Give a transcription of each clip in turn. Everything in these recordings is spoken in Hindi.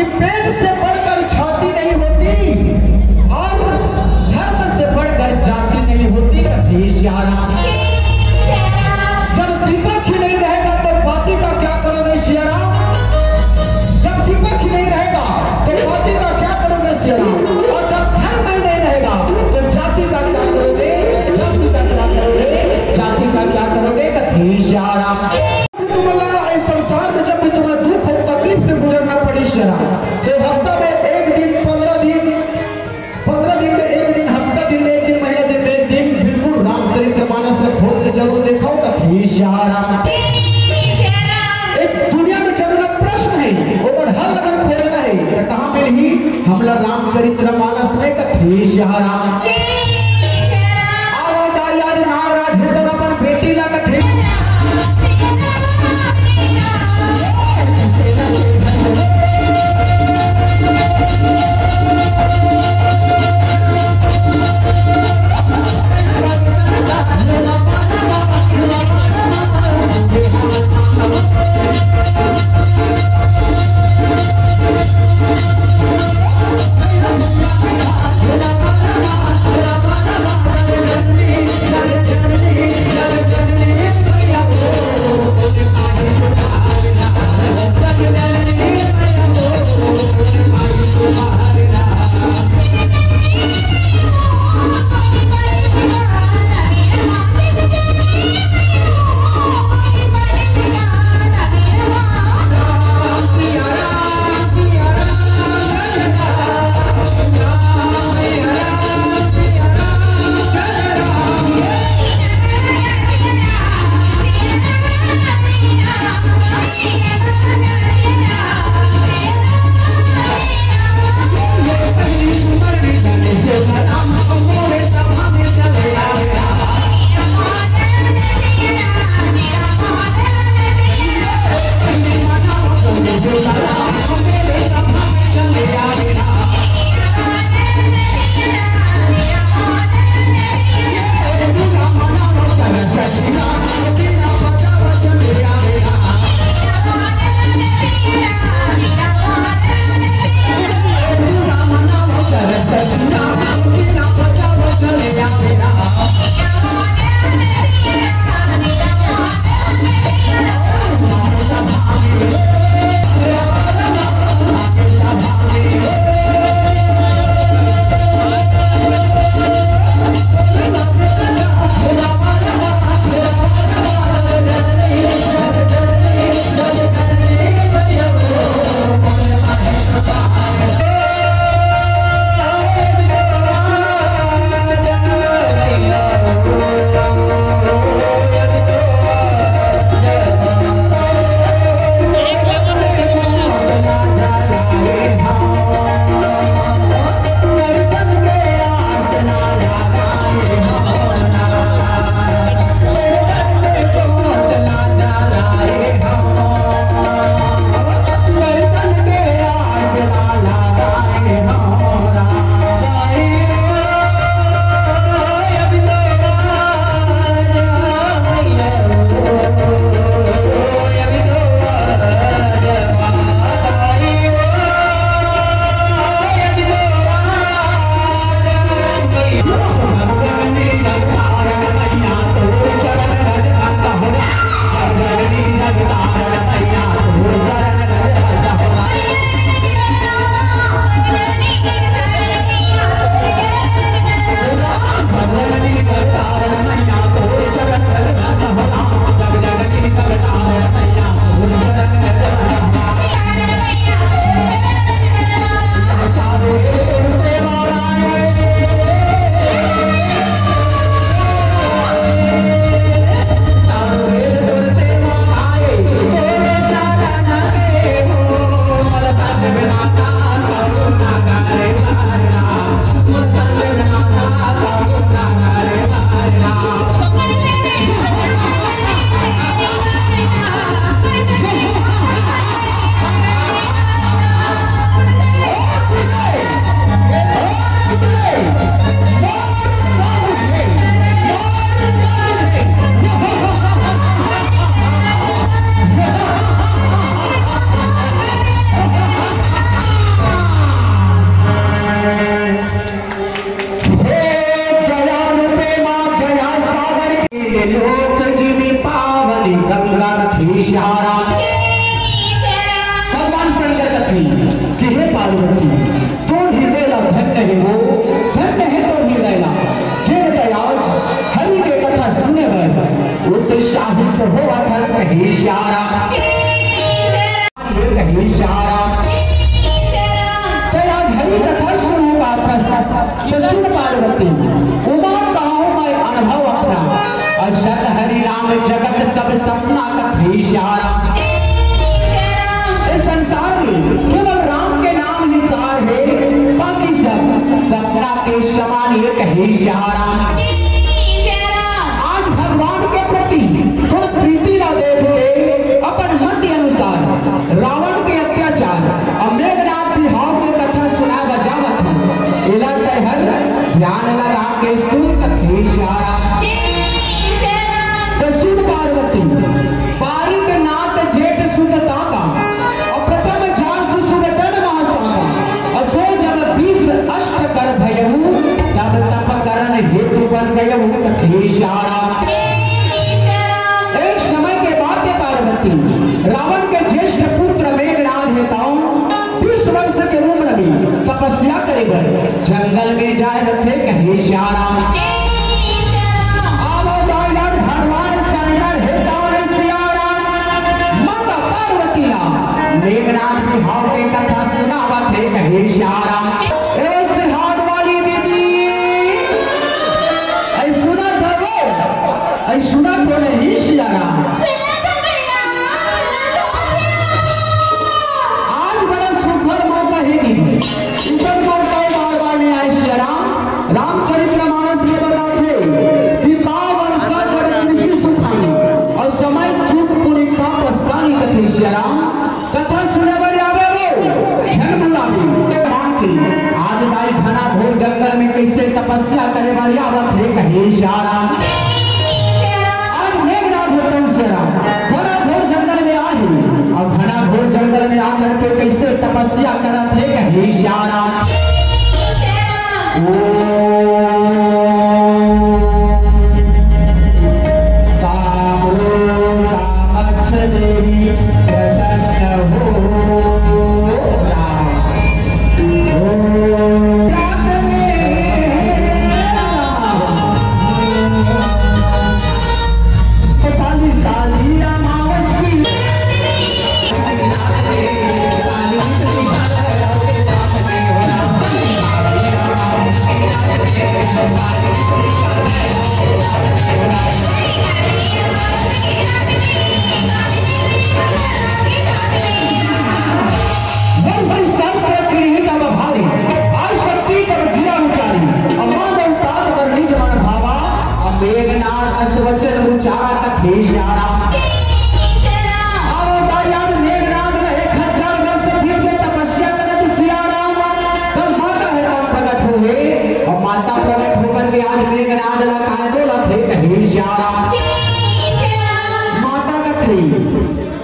कि पेट से बढ़कर छाती नहीं होती और धर्म से बढ़कर जाति नहीं होती। जब दीपक ही नहीं रहेगा तो बाती का क्या करोगे सियाराम? जब दीपक ही नहीं रहेगा तो बाती का क्या करोगे सियाराम? और जब धर्म ही नहीं रहेगा तो जाति का क्या करोगे? जाति का क्या करोगे? जाति का क्या करोगे? कथी सियाराम। संसार में जब भी तुम्हें दुख और तकलीफ से गुजरना पड़ी सियाराम, तो हफ्ता में एक दिन, 15 दिन, 15 दिन में एक दिन, हफ्ता दिन में एक दिन, महीने दिन में एक दिन, बिल्कुल रामचरितमानस से खोल के जरूर देखो। कथी सियाराम। एक दुनिया में चलना प्रश्न है, अगर हल अगर खोजना है तो कहाँ मिली? हमला रामचरितमानस में। कथी सियाराम। आओ यार नागराज हिंदन अपन बेटी ला कथी कही कि हे पार्वती तो हृदयला धन्य है वो, धन्य है तो हृदयला जे दयाल हरि के कथा सुने बर उत्साहित हो अथर कही श्यारा कही श्यारा आज हरि कथा सुनने का तो सुन पार्वती उमा कहो मैं अनुभव अपना अशत हरि राम जगत सब सपना कथी श्यारा। इस संसार में केवल राम के नाम ही सार है, बाकी सब सपना के समान ये कही श्यारा। आज भगवान के प्रति थोड़ा प्रीति ला दे अपन मत अनुसार रावण के अत्याचार और मेघनाथ बिहाव के कथा सुना बजावत हर ध्यान लगा के सुन कथी श्यारा। तो सुन पार्वती पारी के नाथ जेठ सुदता का और प्रथम जासु सुदटन महासाका और सो जब 20 अष्ट कर भयऊ तब तप करन हेतु बन गयऊ कथी श्यारा। एक समय के बाद पार्वती रावण के ज्येष्ठ पुत्र मेघनाथ हेताओं 20 वर्ष के उम्र में तपस्या करेबर जंगल में जाए रखे कही श्यारा। मेघनाथ बिहाव के कथा सुनावत है कही श्यारा। ऐसे हाथ वाली दीदी ऐ सुना था वो ऐ सुना तो नहीं श्यारा। आज बड़ा सुखद मौका है दीदी, सुखद मौका बार बार नहीं आए श्यारा। रामचरित्र मानस में बताते कि कावन सा जगत मिट्टी सुखानी और समय चूक पुरी का पस्तानी कथी श्यारा। कथा सुने वाले आवे वो झन बुलावी की आज दाई घना घोर जंगल में कैसे तपस्या करे वाली आवत है कही श्यारा। आज मेघनाथ होतम श्यारा घना घोर जंगल में आई और घना घोर जंगल में आकर के कैसे तपस्या करत है कही श्यारा।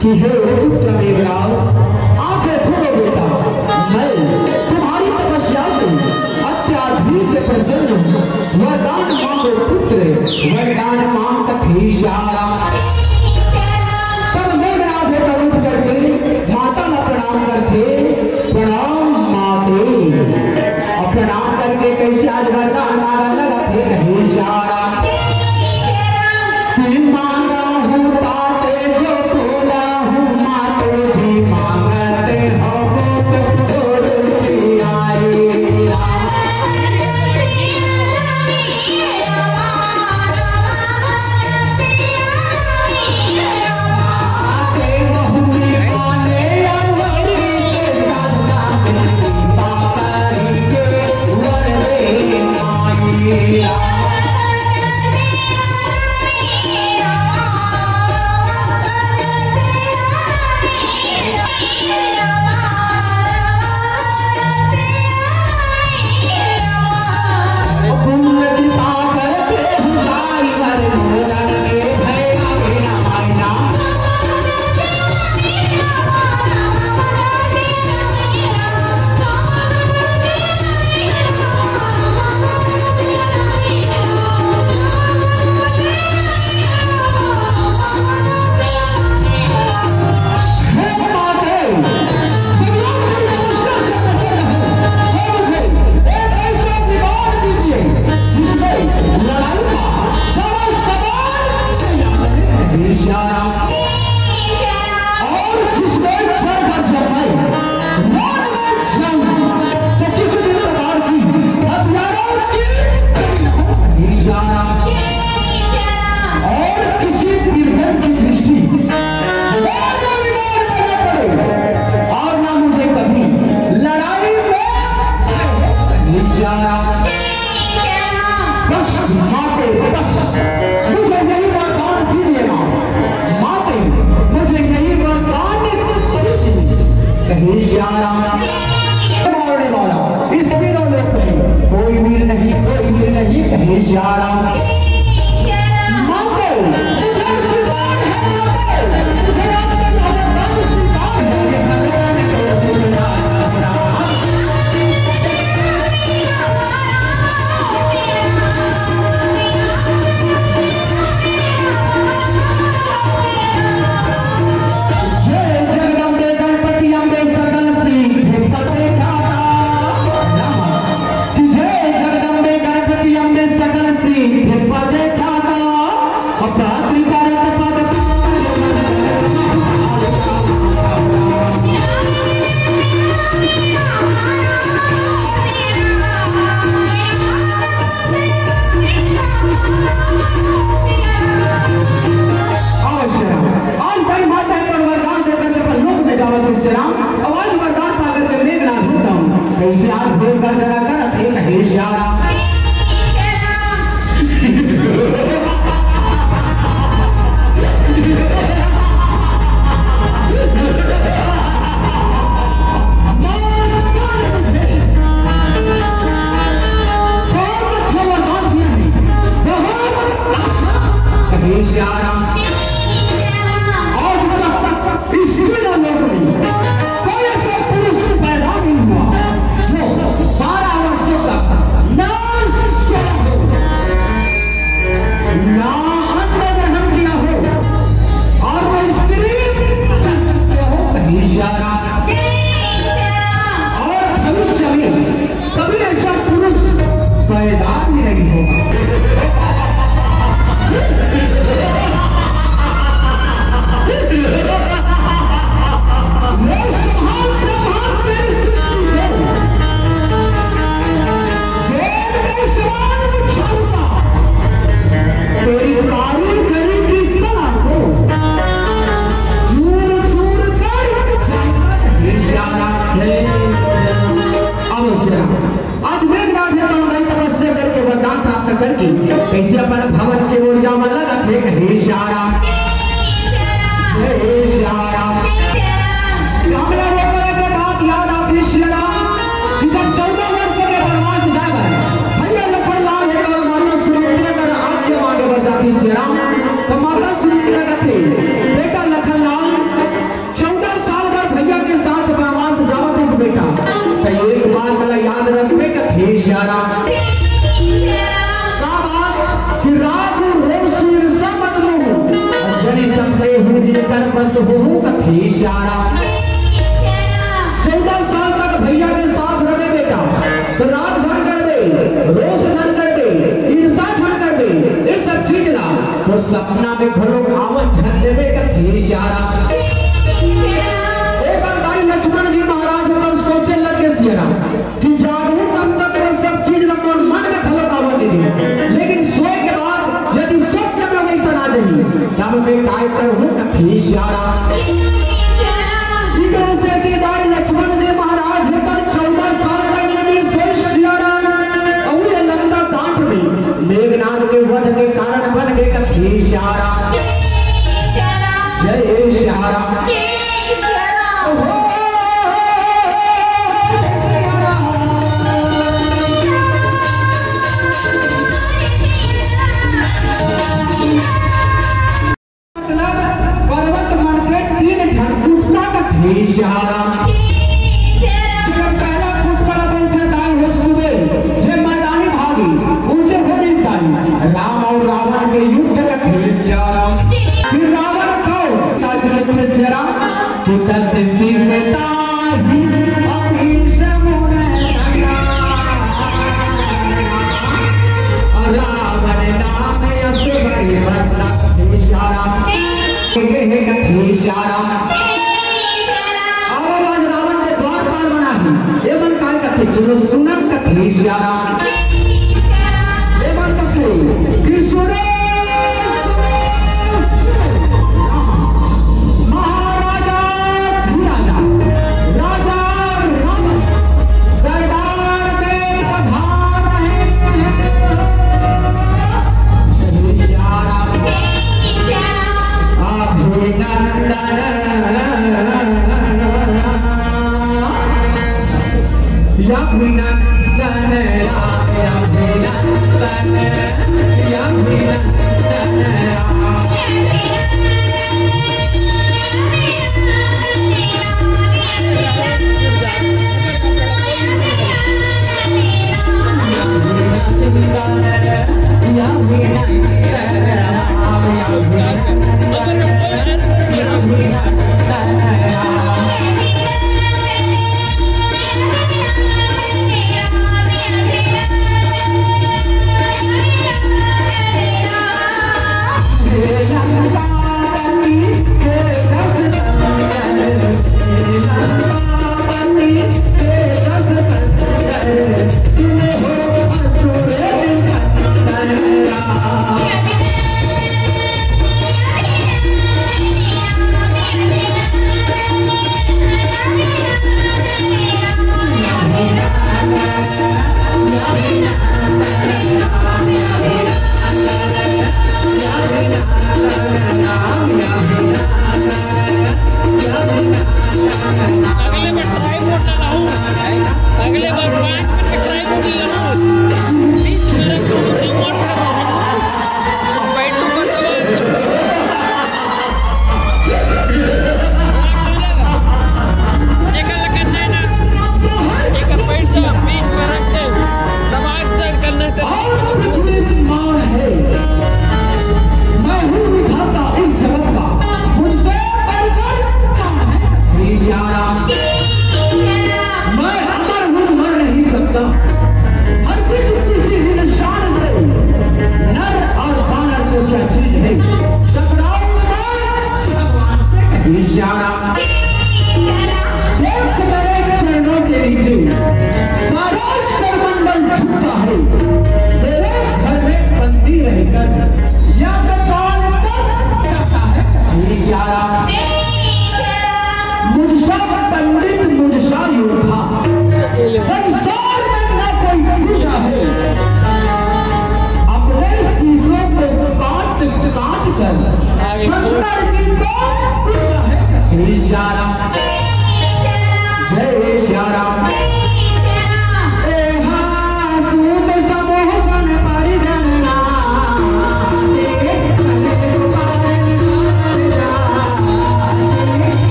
कि हे पुत्र मेघनाथ आंखें खोलो बेटा, मैं तुम्हारी तपस्या से अत्याधिक प्रसन्न हूँ। वरदान मांगो पुत्र, वरदान मांग कथी श्यारा। तब मेघनाथ उठ करके माता का प्रणाम करते, प्रणाम माते, और प्रणाम करके कैसे आज वरदान मांगने लगा थे कही श्यारा। मांगा हूँ ताते जो बोला हूँ माते जी मांगते हो श्यारा मारने वाला इस तीनों लोक में कोई वीर नहीं कहे श्यारा कैसे अपन भवन के ओर जावन लगा थे कहे श्यारा कमला रोकने के बाद याद आती श्यारा कि जब 14 वर्ष के वनवास जाए भैया लखन लाल है और माता सुमित्रा का आज्ञा मांगे बच जाती श्यारा तो माता सुमित्रा का थे बेटा लखन लाल 14 साल बाद भैया के साथ वनवास जावत है बेटा तो एक बात वाला याद रखने का थे श्यारा बस हो कथी श्यारा 14 साल तक भैया के साथ रहे बेटा तो रात भर कर दे रोज धन कर दे ईर्षा छन कर दे ये सब चीज ला तो सपना में घरों आवन झन देवे कथी श्यारा एक भाई लक्ष्मण जी महाराज तब सोचे लगे श्यारा कि जागू तब तक ये सब चीज लमन मन में खलक आवन दे लेकिन सोए के बाद यदि स्वप्न में वैसा ना जाई तब मैं काय करूं कथी श्यारा लक्ष्मण जी महाराज तब 14 साल तक लगी सोई श्यारा और लंका कांठ में मेघनाद के वध के कारण बन गए कथी श्यारा जय श्यारा श्यारा पहला फुटबॉल बैठे दाई हो सुबह जे मैदानी भागी ऊंचे हो जाई राम और रावण के युद्ध का थे श्यारा फिर रावण को ताज थे श्यारा कि तस सीता ही अपनी समुने रावण नाम असुर बंदा थे श्यारा ये कथी श्यारा चलो सुनम कथी श्यारा एवं कथी कृष्ण महाराजा धीराजा राजा राम सरदार के प्रधान है श्यारा अभिनंदन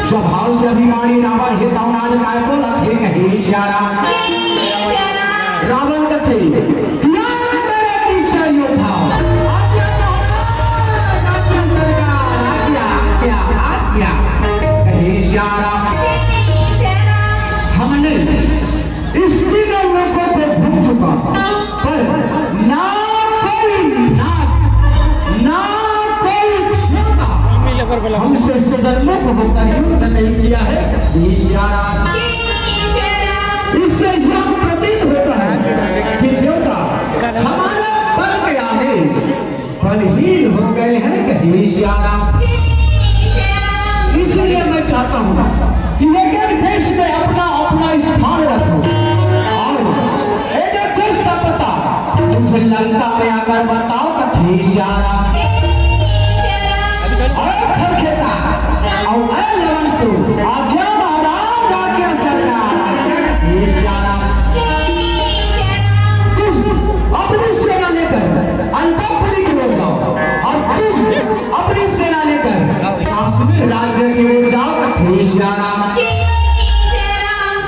स्वभाव से अभिमानी रावण हे तवनाज काय बोला थे कहे श्यारा रावण कथे क्या मेरे किस्सा योद्धा आज्ञा कहे श्यारा हमने इस तीनों लोगों को भूल चुका पर ना हमसे सदनों को युद्ध नहीं किया है। इससे यह प्रतीत होता है कि देवता हमारे बल के आगे बलहीन हो गए हैं। इसलिए मैं चाहता हूँ कि एक देश में अपना अपना स्थान रखो और एक देश का पता मुझे लंका में आकर बताओ कि आज्ञा महाराज आज्ञा सरकार तुम अपनी सेना लेकर अंतःपुरी की ओर जाओ और तुम अपनी सेना लेकर काश्मीर राज्य की ओर जाओ।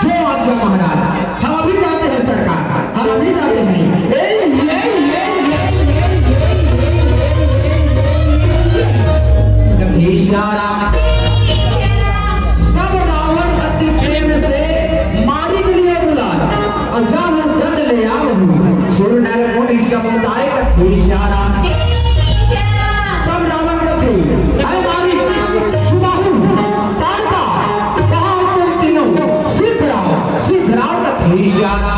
जो आज्ञा महाराज हम अभी जाते हैं सरकार, हम अभी जाते हैं। सब रावण का थे अरे मारी सुबाहु तारका कहाँ तुम तीनों सीख रहा का थे श्यारा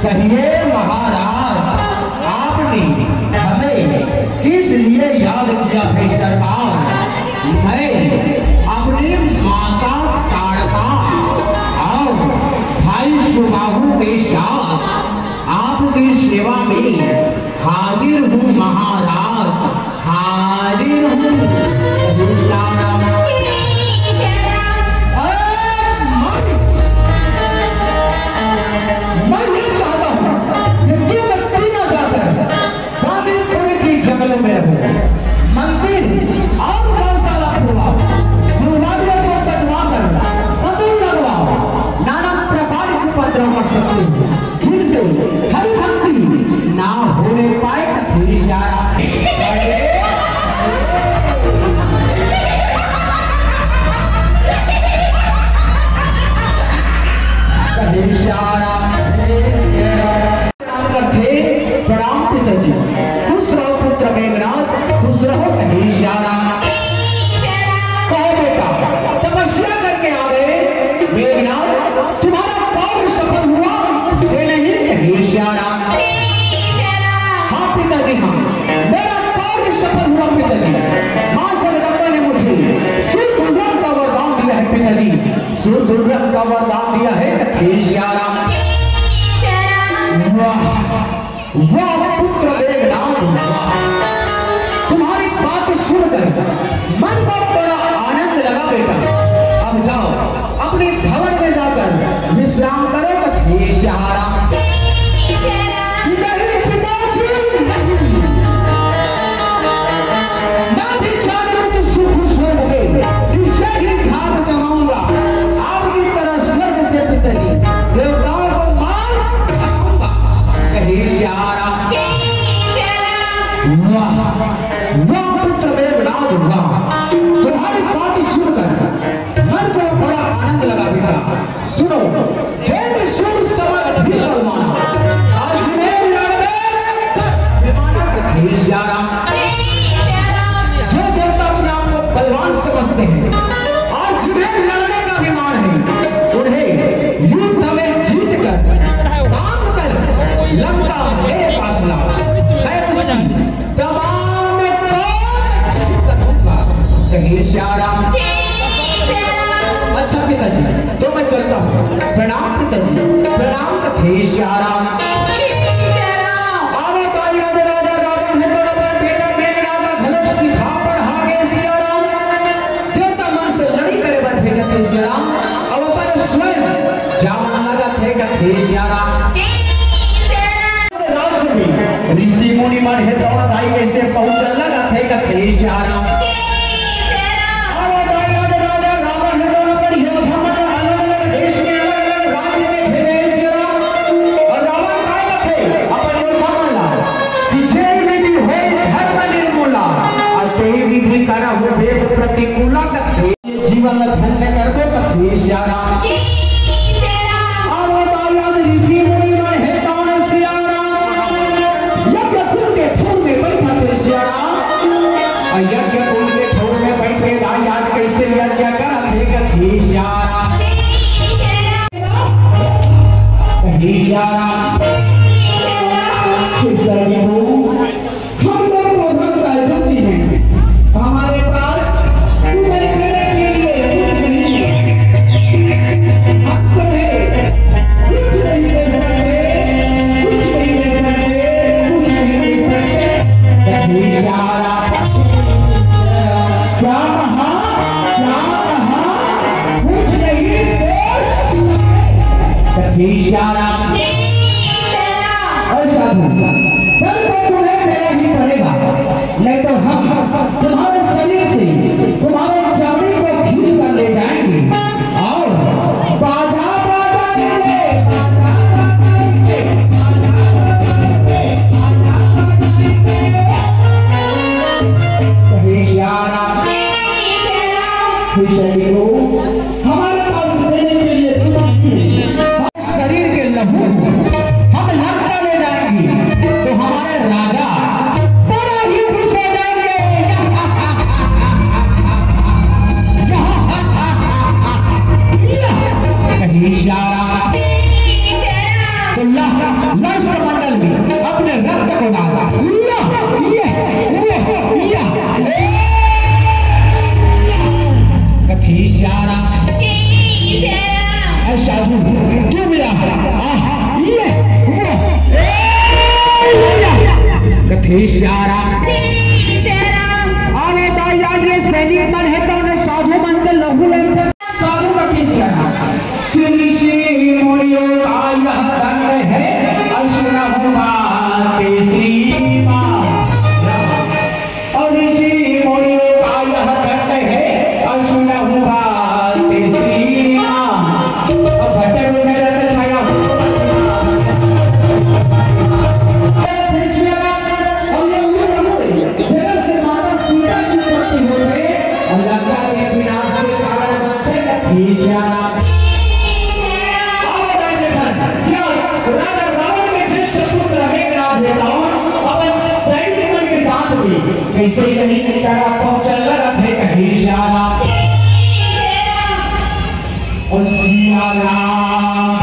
कहिए महाराज आपने हमें किस लिए याद किया है सरकार? मैं अपनी माता तारका और भाई सुबाहु के साथ आपकी सेवा में हाजिर हूँ महाराज, हाजिर हूँ। मंदिर और गौशाला खुलवाओ, लगवाओ, नाना प्रकार के उपद्रव कर सकते हैं जिनसे हरि भक्ति ना होने पाए कथी श्यारा। प्रणाम पिताजी, खुश रहो पुत्र मेघनाथ, खुश रहो कहीं श्यारा। कहो बेटा तपस्या करके आ गए मेघनाथ, तुम्हारा कार्य सफल हुआ ये नहीं कहीं श्यारा? हाँ पिताजी हाँ, मेरा कार्य सफल हुआ पिताजी। माँ जगदम्बा ने मुझे सुरदुर्लभ का वरदान दिया है पिताजी, सुरदुर्लभ का वरदान दिया है कहीं श्यारा। वाह पुत्र मेघनाथ, तुम्हारी बात सुनकर मन को बड़ा आनंद लगा बेटा। अब जाओ अपने भवन में जाकर विश्राम करो कथी श्यारा। नहीं पिताजी नहीं, मैं भी चाहूं तो सुख स्वर्ग में इसे ही घास जमाऊंगा आपकी तरह स्वर्ग से पिताजी देवताओं को मार कहीं श्यारा। वाह वाह पुत्र मेघनाथ वाह, तुम्हारी बात सुनकर मन को बड़ा आनंद लगा बेटा। सुनो जैसे शुभ समय अधिक माना आज जिन्हें कथी श्यारा। जो देवता अपने आप को बलवान समझते हैं और जिन्हें लड़ने का अभिमान है, उन्हें युद्ध में जीत कर काम कर लंका मेरे पास लाओ, मैं उसकी तमाम करूंगा कहीं श्यारा। अच्छा पिताजी तो मैं चलता हूँ, प्रणाम पिताजी, प्रणाम कथी श्यारा। अब अपन स्वयं जावन लगा थे कथी श्यारा। राज्य में ऋषि मुनि मन है दौड़ भाई कैसे पहुंचने लगा थे कथी श्यारा। विधि करहु वेद प्रतिकूल कथे जीवन धन्य कर दो कथे सिया राम और दायाद ऋषि मुनि गण है कौन सिया राम यज्ञ कुंड के ठोर में बैठा थे सिया राम यज्ञ कुंड के ठोर में बैठ के दायाद कैसे यज्ञ कर थे कथे सिया राम सिया राम हम लोग को हम राजनीति हैं हमारे पास तुम्हें देने के लिए कुछ नहीं है हम तुम्हें कुछ नहीं दे सकते कुछ नहीं दे सकते कुछ नहीं दे सकते इशारा क्या कहा कुछ नहीं दे इशारा नहीं तो हम तुम्हारे शरीर से तुम्हारे चामड़ी को खींच कर ले जाएंगे और बाजा बाजाएंगे हमारे पास देने के लिए शरीर के लहू हम लंका ले जाएंगे तो हमारे राजा मंडल में अपने रक्त को डाला क्यों मिला सैनिक मन है तो उन्हें साधु मन के लहू लेते साधु का कैसे नहीं चल रहे कहीं श्यारा और सियारा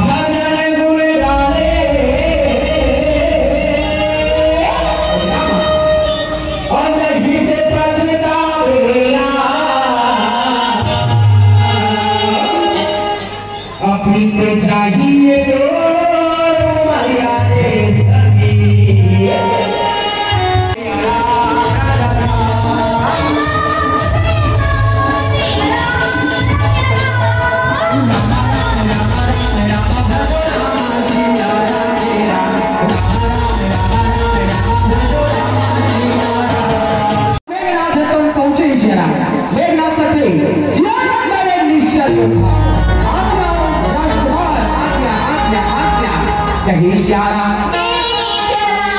भजन गुण गाने और नहीं दे पछतावेला अपनी को चाहिए तो मर्यादे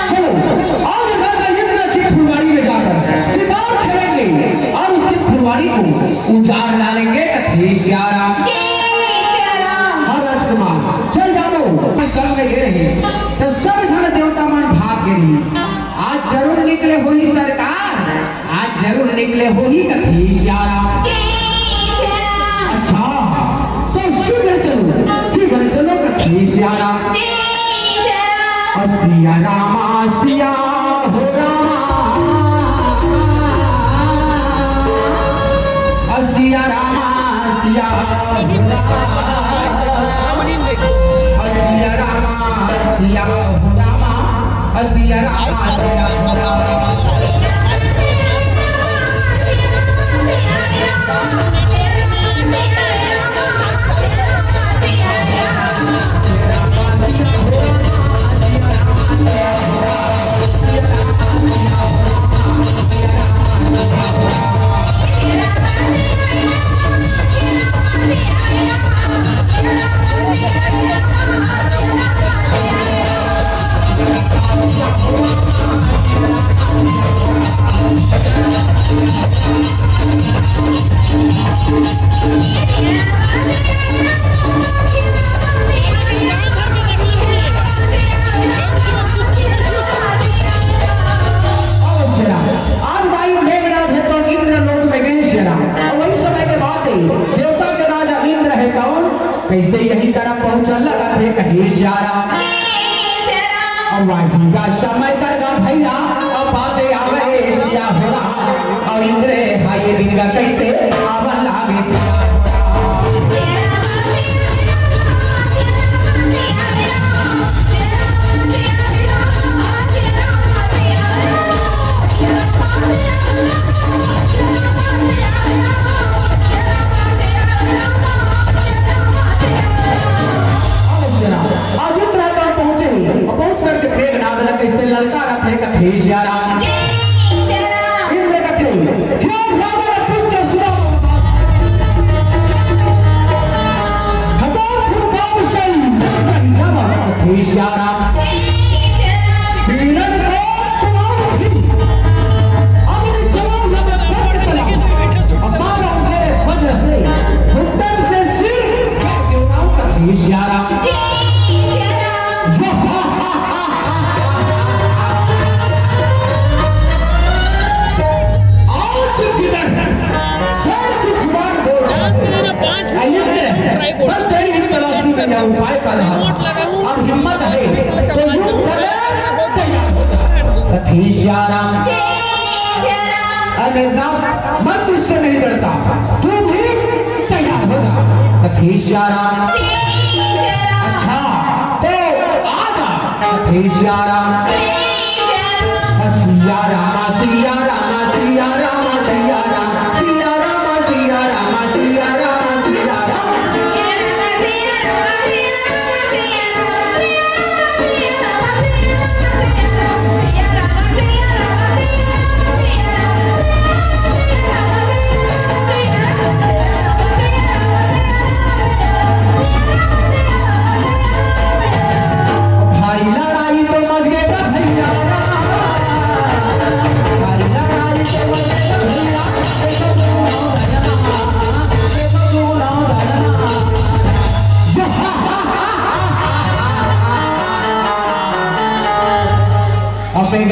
चलो आज फुलवाड़ी में जाकर शिकार खेलेंगे और उसकी फुलवाड़ी को उजाड़ डालेंगे कथे श्यारा राजकुमार चल जाओ सब में गिरे तो सब जन देवता मन भाग गई आज जरूर निकले हो ही सरकार आज जरूर निकले हो ही कथे श्यारा अच्छा तो शीघ्र चलो कथे श्यारा सिया रामा सिया हो रामा सिया रामा सिया हो रामा सिया रामा सिया हो रामा सिया रामा सिया हो रामा Yeah. इंद्र हाय दिन का कैसे आवन लागे कैसे लड़का रखे कथे श्याराम इंद्र कथे क्यों रावण पुत्र सुरा हटाओ फुलबाव सही पंचम कथे श्याराम वीरन को अभी जवान लगा फट चला अपार मेरे वजह से घुटन से सिर क्यों कथे श्याराम उपाय कर रहा अब हिम्मत है तो यूं करे तैयार हो जा कथी श्याराम अरे ना मैं तुझसे नहीं डरता तू भी तैयार हो जा कथी श्याराम अच्छा तो आ जा कथी श्याराम सिया रामा सिया रामा सिया रामा सिया रामा सिया रामा सिया रामा सिया रामा सिया रामा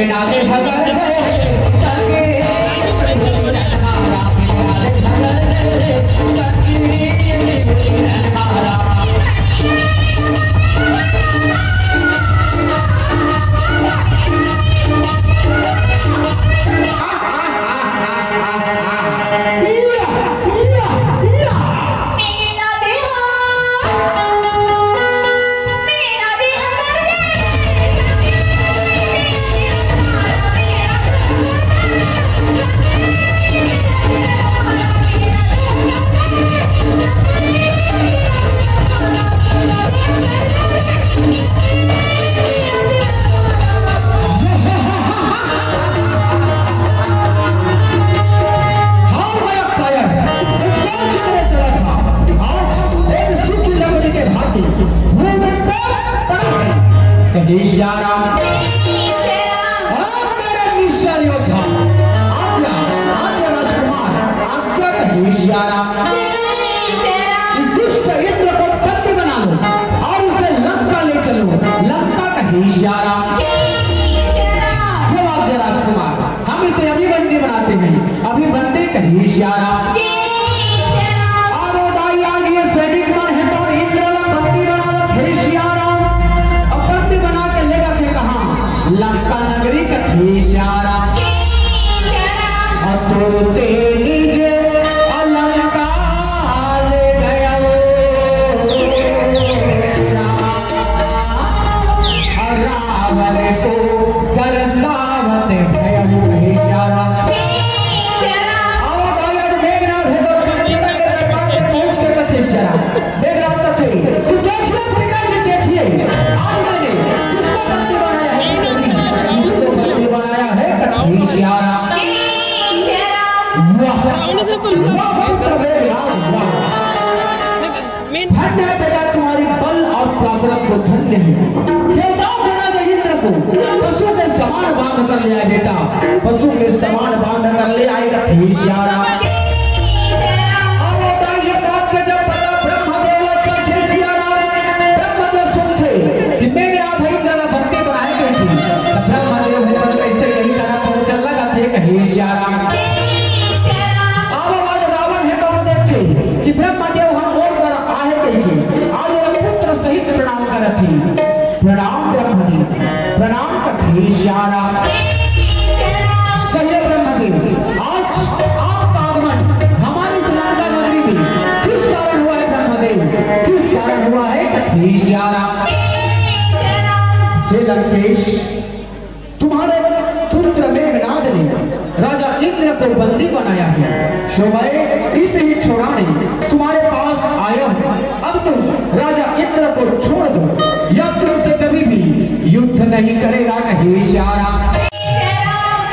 नागे भगत पशु के समान बांध कर ले आएगा श्याराम प्रणाम ब्रह्मदेव प्रणाम कथी श्याराम आज कथी श्यारा। हे लंकेश, तुम्हारे पुत्र मेघनाद ने राजा इंद्र को बंदी बनाया है, सो मैं इसे ही छुड़ाने तुम्हारे पास आया हूं। अब तुम राजा इंद्र को छोड़ दो या तुमसे कभी भी युद्ध नहीं करेगा। कही श्यारा।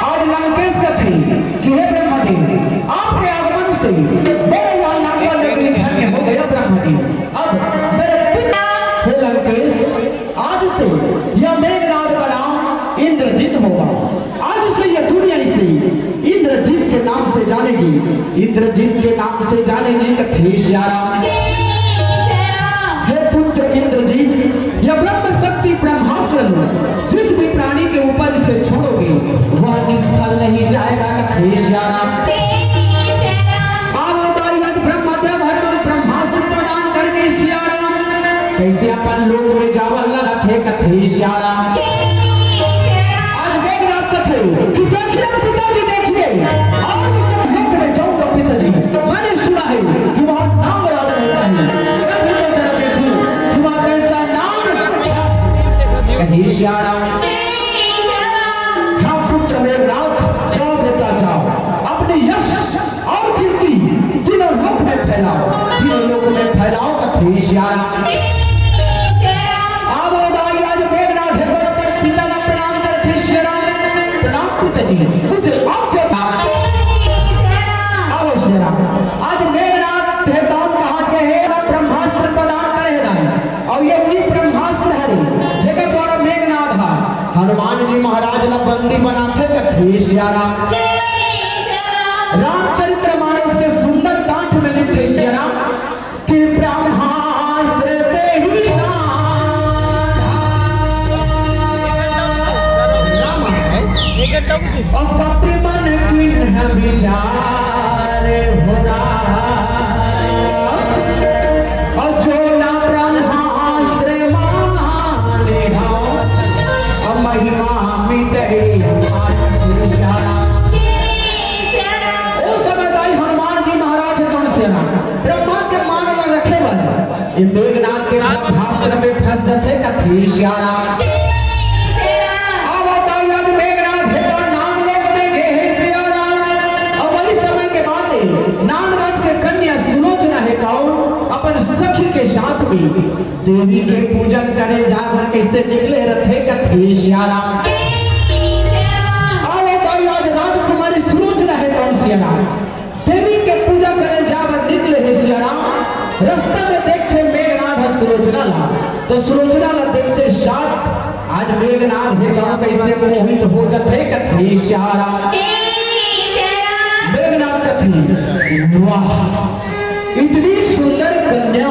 आज लंकेश कथी कि हे ब्रह्मदेव, आपके आगमन से मेरे यहाँ लंका नगरी धन्य हो गया। ब्रह्मदेव, अब मेरे पिता हे लंकेश, आज से यह मेघनाद का नाम इंद्रजीत होगा। आज से यह दुनिया इसे इंद्रजीत के नाम से जानेगी, इंद्रजीत के नाम से जानेगी। कथी श्यारा। हे पुत्र इंद्रजीत, यह ब्रह्म शक्ति ब्रह्मास्त्र जिस भी प्राणी के ऊपर इसे छोड़ोगे वह निष्फल नहीं जाएगा। कथी श्यारा। ब्रह्मदेव है तो ब्रह्मास्त्र प्रदान करके श्यारा कैसे अपन लोग में जावल लगा थे। कथी श्यारा। आज मेघनाद कथे कि देखिए पिताजी, देखिए आज इस लोक में जाऊंगा पिताजी। मैंने सुना है कि वहां नाग राज रहता है, मैं भी जरा देखूं कि वहां कैसा नाग। कही श्यारा। हाँ पुत्र मेघनाद, जाओ बेटा जाओ, अपने यश और कीर्ति तीनों लोक में फैलाओ, तीनों लोक में फैलाओ। कथी श्यारा। आज मेघनाद देवताओं कहा गए ब्रह्मास्त्र प्रदान करे और ये वही ब्रह्मास्त्र है जगह द्वारा मेघनाद हनुमान जी महाराज ला बंदी बनाते। कथी श्यारा। रामचरित्र मानस के सुंदर कांठ में लिखे श्यारा कि ब्रह्मास्त्र देहि और कपि मन की विचार हो रहा और जो ना ब्रह्मास्त्र माने और महिमा मिटे। उस समय दाई हनुमान जी महाराज ब्रह्मा के मानला रखे वाले मेघनाद के ब्रह्मास्त्र में फंस जाते। कथी श्यारा। अपन सखी के साथ भी देवी के पूजन करे जाकर कैसे निकले रथे। कथी श्यारा। आज राजकुमारी सुलोचना है कौन श्यारा, देवी के पूजा करे जाकर निकले है श्यारा। रास्ते में देखते मेघनाद सुलोचना ला, तो सुलोचना ला देखते साथ आज मेघनाद है गाँव कैसे मोहित हो जाते। कथी श्यारा। मेघनाद कथी वाह इतनी सुंदर कन्या,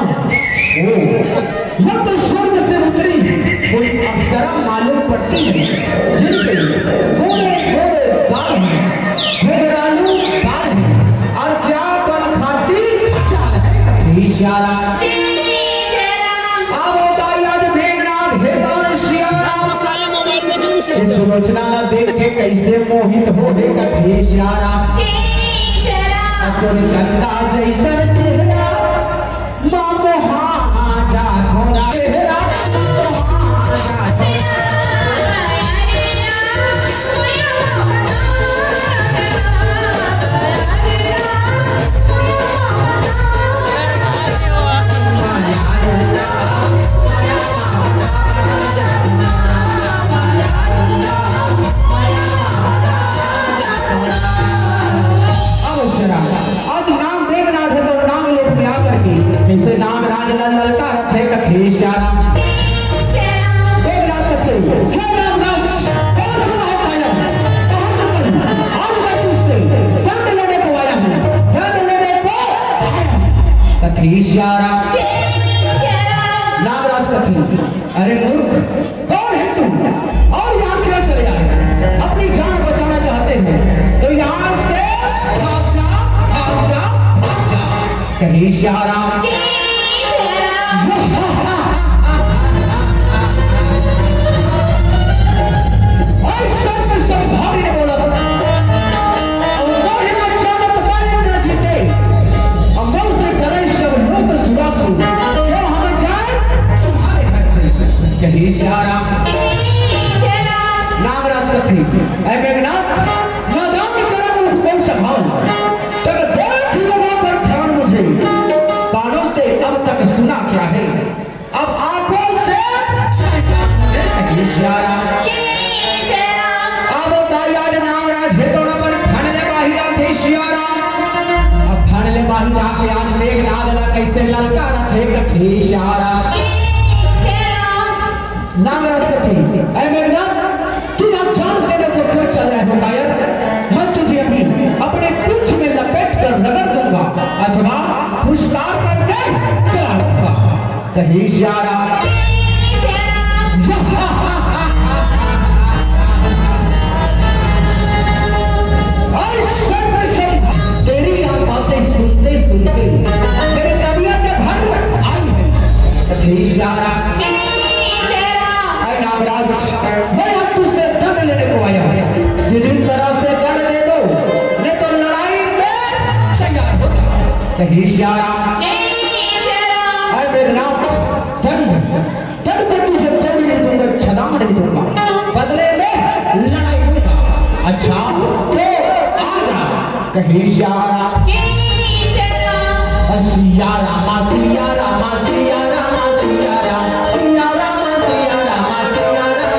यह तो स्वर्ग से उतरी कोई अप्सरा मालूम पड़ती है, जिनके गोरे गोरे बाल हैं, घुंघरालू बाल हैं और क्या बल खाती चाल है। कथी श्यारा। आज मेघनाद हेदान श्यारा सुलोचना ला देख के कैसे मोहित हो गए। कथी श्यारा। चंदा जैसन चेहरा मामो जा थोड़ा चेहरा इसे नाम राज ललका रथे। कथी श्यारा। दंड लेने को आया हूँ, दंड लेने को। कथी श्यारा। नागराज कथी, अरे मूर्ख कौन है तुम और यहाँ क्यों चले आए? अपनी जान बचाना चाहते हो तो यहाँ से भाग जा, भाग जा, भाग जा। कही श्यारा। क्यों हम जाए से ललकारा थे कथी इशारा नागराज कथी ऐ मेघनाथ तू ना जान तेरे को क्यों चल रहे हो कायर मैं तुझे अभी अपने पूंछ में लपेट कर रगड़ दूंगा अथवा पुरस्कार करके चला दूंगा कही इशारा तेरी बातें सुनते सुनते मेरे तबीयत में भर आई है कथी इशारा नागराज मैं अब तुझसे दंड लेने को आया हूं सीधी तरह से दंड दे दो नहीं तो लड़ाई में तैयार हो कही इशारा मेघनाथ दंड तो तुझे दंड नहीं दूंगा छलांग नहीं दूंगा बदले में लड़ाई दूंगा अच्छा तो आजा कही इशारा सिया रामा सिया रामा सिया रामा सिया रामा सिया रामा सिया रामा सिया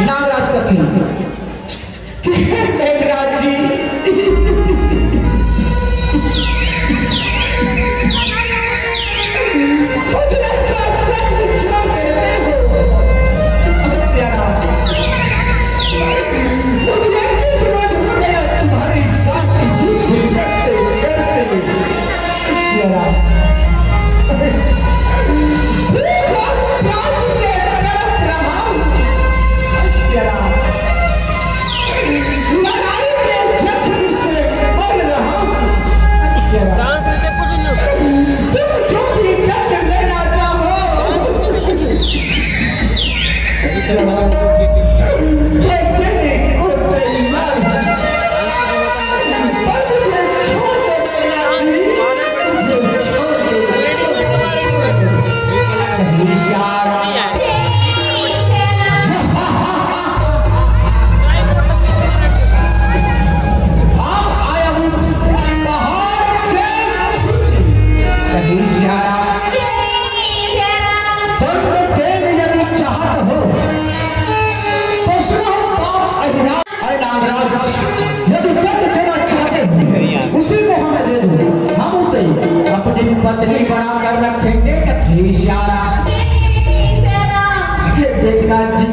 नागराज कथी मेघराज जी पत्नी बना कर रखेंगे कथी इशारा देखना जी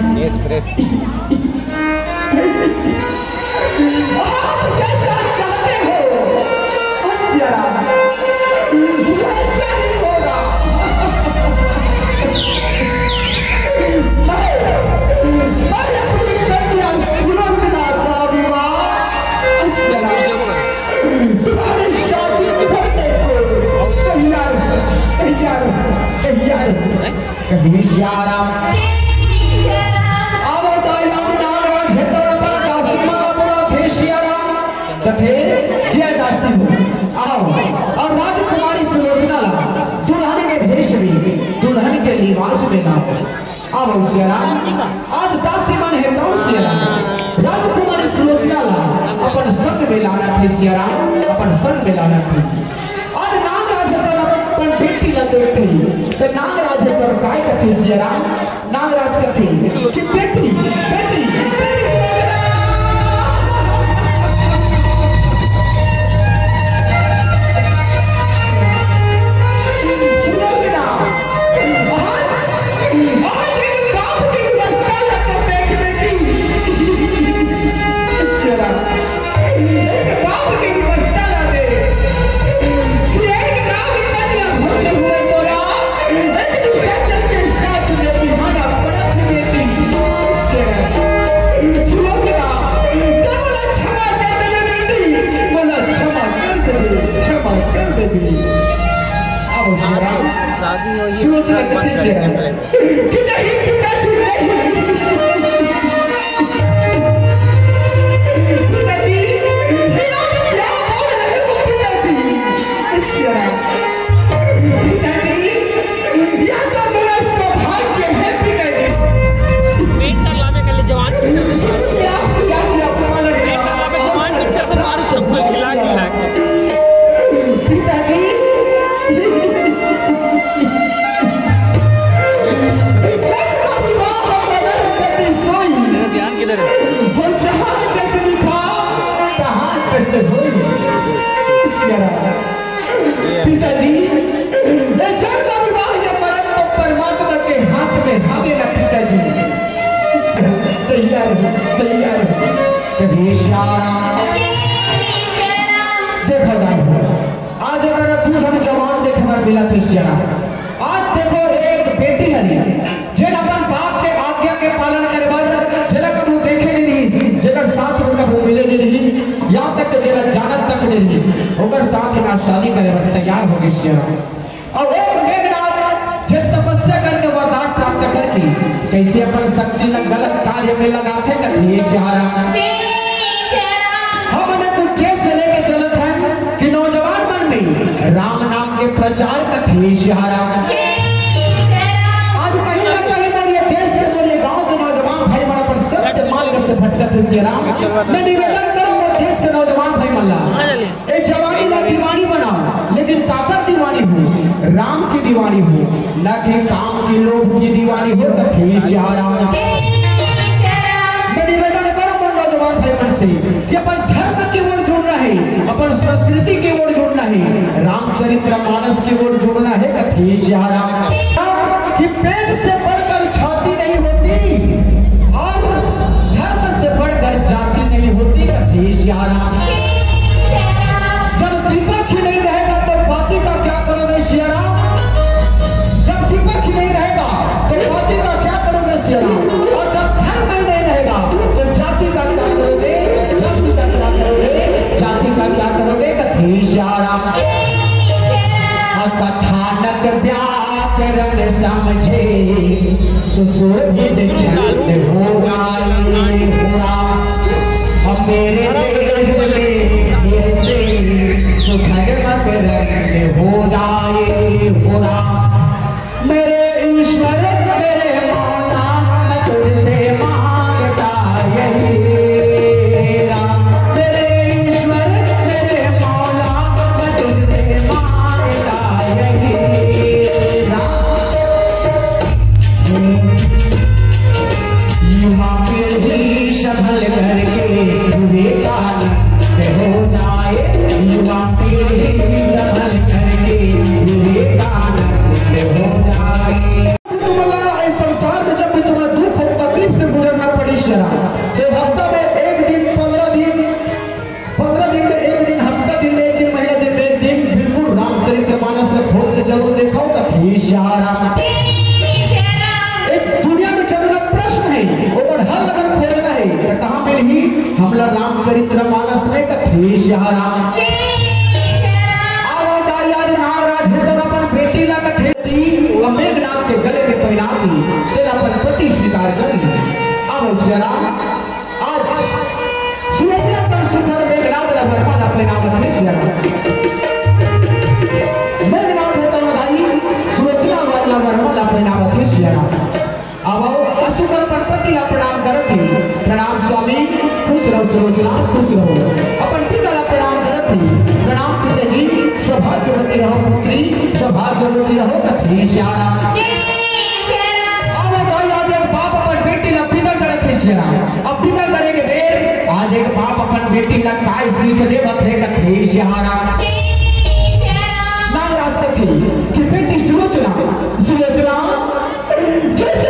आप जैसा चाहते हो इशारा वैसा ही होगा मैं अपनी कन्या सुलोचना का विवाह इशारा तुम्हारी शादी करने को कभी इशारा अब दायां नागराज हेतर पर दासी माला बोला थे इशारा कथे क्या दासी हो आओ और राजकुमारी सुलोचना ला दुल्हन के भेष में दुल्हन के लिबास में ना अब इशारा आज दासी मन है तो इशारा राजकुमारी सुलोचना ला अपन संग में लाना थे इशारा अपन संग में लाना थे आज नागराज अपन बेटी ला देखते तो नागराज पर काय कथी इशारा नागराज कथी कि बेटी बेटी सुलोचना बाप की शादी हो ये कि नहीं पिताजी नहीं पिताजी जब का विवाह या परम तो परमात्मा के हाथ में हावेगा पिताजी। तैयार कभी देखो आज अगर दूसरा जवान देखे बार मिला तो श्यारा आज देखो एक बेटी है जिन अपन बाप के आज्ञा के पालन करे बाद जिला कबू देखे नहीं रही जगह साथ में कबू मिले नहीं रही यहाँ तक जिला जानत तक नहीं रही होकर साथ में शादी करे बाद तैयार हो गई श्यारा। और एक मेघनाथ जिन तपस्या करके वरदान प्राप्त करके कैसे अपन शक्ति न गलत कार्य में लगाते कथी श्यारा। हमने कुछ केस से लेके चलत है कि नौजवान मन में राम नाम के प्रचार कथी श्यारा। आज कहीं ना कहीं मेरे देश के मेरे गांव के नौजवान भाई मन पर सत्य मार्ग से भटकत श्यारा। मैं निवेदन करूं देश के नौजवान भाई मल्ला एक जवानी ला दीवानी बनाओ लेकिन काकर दीवानी हो राम की दीवानी हो न कि काम की लोभ की दीवानी हो कथी श्यारा। मैं निवेदन करूं नौजवान भाई मन से कि अपन धर्म की ओर जुड़ना है अपन संस्कृति की ओर जुड़ना है रामचरित्र मानस की ओर जुड़ना है कथी श्यारा। कि पेट से बढ़कर छाती नहीं होती और धर्म से बढ़कर जाति नहीं होती कथी श्यारा। जब दीपक ही नहीं रहेगा तो बाती का क्या करोगे श्यारा। जब दीपक ही नहीं रहेगा तो बाती का क्या करोगे श्यारा। और जब धर्म ही नहीं रहेगा तो जाति का क्या करोगे जाति का क्या करोगे जाति का क्या करोगे कथी श्यारा। कथानक व्याकरण समझे सुशोभित छंद होगा हम मेरे देश में सुधर्म रंग हो जाए होरा। मेरे ईश्वर तेरे मौला मैं तुझसे मांगता यही राम। मेरे ईश्वर तेरे मौला मैं तुझसे मांगता यही राम। युवा पीढ़ी सफल करके विवेकानंद हो जाए। युवा पीढ़ी सफल करके विवेकानंद हो जाए। तुम्हारा इस संसार में जब भी तुम्हें दुख हो तकलीफ से गुजरना पड़ी शरा तो हफ्ता में एक दिन 15 दिन में एक दिन हफ्ता दिन में एक दिन महीना दिन में एक दिन बिल्कुल रामचरितमानस में खोल के जरूर देखो कथी श्यारा। कहाँ मिली हमला रामचरितमानस में कथी श्यारा। याद नागराज अपन बेटी ला कथेती मेघनाथ के गले में पहना दी तेरा अपन पति स्वीकार कर ली। अब श्यारा आज सुरक्षा कर सुधर मेघनाथ ला बरमान अपने नाम रखे श्यारा। मेघनाथ होता भाई सुरक्षा वाला बरमान अपने नाम रखे श्यारा। अब असुकर पर पति ला प्रणाम करती प्रणाम स्वामी खुश रहो सुलोचना खुश रहो। अपन पिता ला प्रणाम करती प्रणाम पिताजी सौभाग्यवती रहो पुत्री सौभाग्यवती रहो कथी श्यारा। अब भाई आज एक बाप अपन बेटी ला पिता करते श्यारा। अब पिता करेंगे बेर आज एक बाप अपन बेटी ला काय सीख दे बथे कथी श्यारा। नागराज कथी कि बेटी सुलोचना जैसे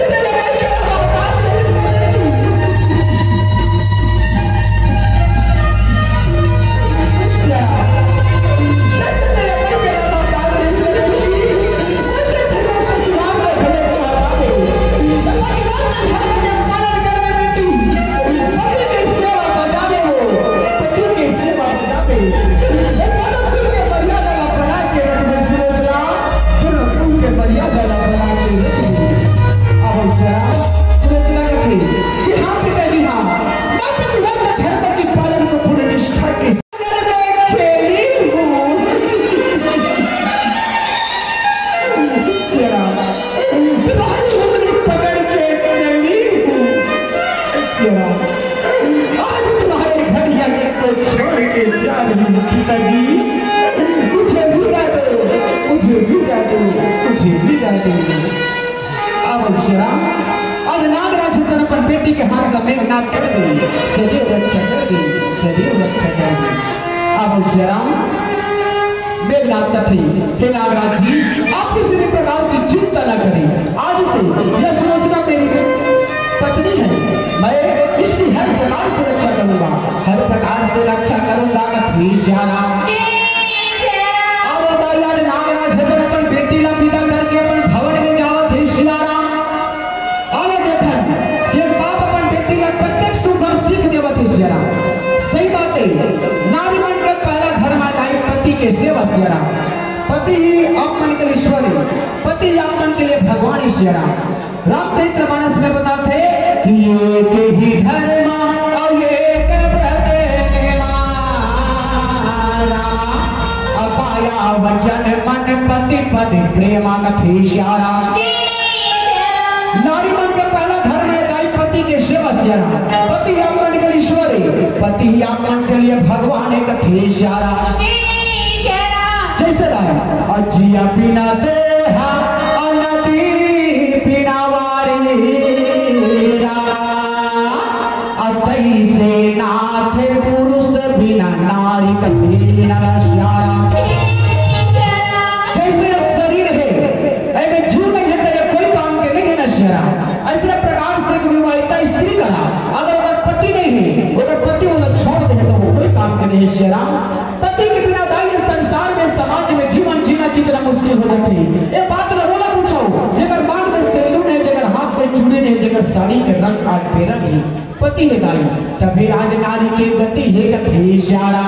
बिना कर दी सदैव रक्षा कर दी सदैव रक्षा कर दी। अब श्री राम मेघनाथ कथी हे नागराज जी आप किसी भी प्रकार की चिंता न करें। आज से यह सोचना मेरी पत्नी है, मैं इसकी हर प्रकार से रक्षा करूंगा, हर प्रकार से रक्षा करूंगा। कथी श्यारा नागराज अपन बेटी ला विदा करके अपन भवन में जावत है श्यारा। आगे देखन ये बाप अपन बेटी ला प्रत्येक सुखर सीख देवत है श्यारा। सही बात है, नारी मन के पहला धर्म है पति के सेवा श्यारा। पति ही आपमन के लिए ईश्वर है, पति ही आपमन के लिए भगवान ही श्यारा। रामचरितमानस में बताते कि एक ही धर्म और एक व्रत अपाया वचन मन पति पति प्रेमा कथी श्यारा। नारी मन का पहला धर्म है गाय पति के सेवा श्यारा। पति ही आपमन के लिए ईश्वर है, पति ही आपमन के लिए भगवान है कथी श्यारा। जैसे अजिया बिना देहा से नाथ पुरुष बिना नारी कथी श्यारा। जैसे शरीर है ऐसे जीव नहीं है तो कोई काम के नहीं है ना श्यारा। ऐसे प्रकार से विवाहिता स्त्री का अगर अगर पति नहीं है, अगर पति वो छोड़ दे तो वो कोई काम के नहीं है श्यारा। पति के बिना दाई संसार में समाज में जीवन जीना कितना मुश्किल हो जाती है। ये बात न बोला पूछो जगह मांग में सिंदूर नहीं, जगह हाथ में चूड़ी नहीं, जगह साड़ी के रंग आज फेरा नहीं, पति है दाई। तभी आज नारी के गति है कथी श्यारा।